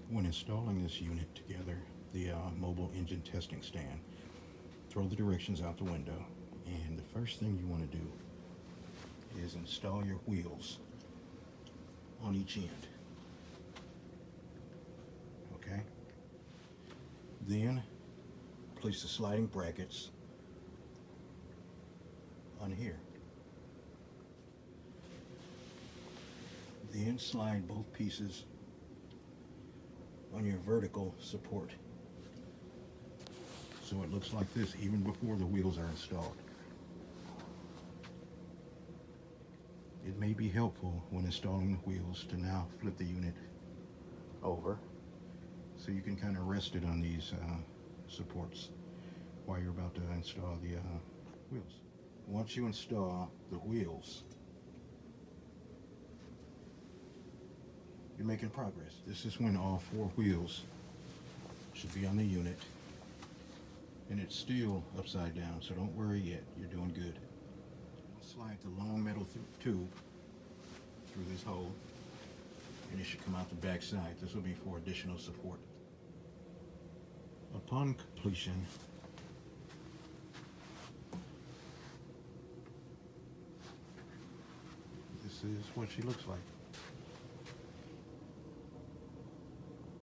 When installing this unit together, the mobile engine testing stand, throw the directions out the window, and the first thing you want to do is install your wheels on each end. Okay? Then place the sliding brackets on here. Then slide both pieces on your vertical support, so it looks like this even before the wheels are installed. It may be helpful when installing the wheels to now flip the unit over so you can kind of rest it on these supports while you're about to install the wheels. Once you install the wheels, you're making progress. This is when all 4 wheels should be on the unit, and it's still upside down, so don't worry yet, you're doing good. Slide the long metal tube through this hole, and it should come out the back side. This will be for additional support. Upon completion, this is what she looks like.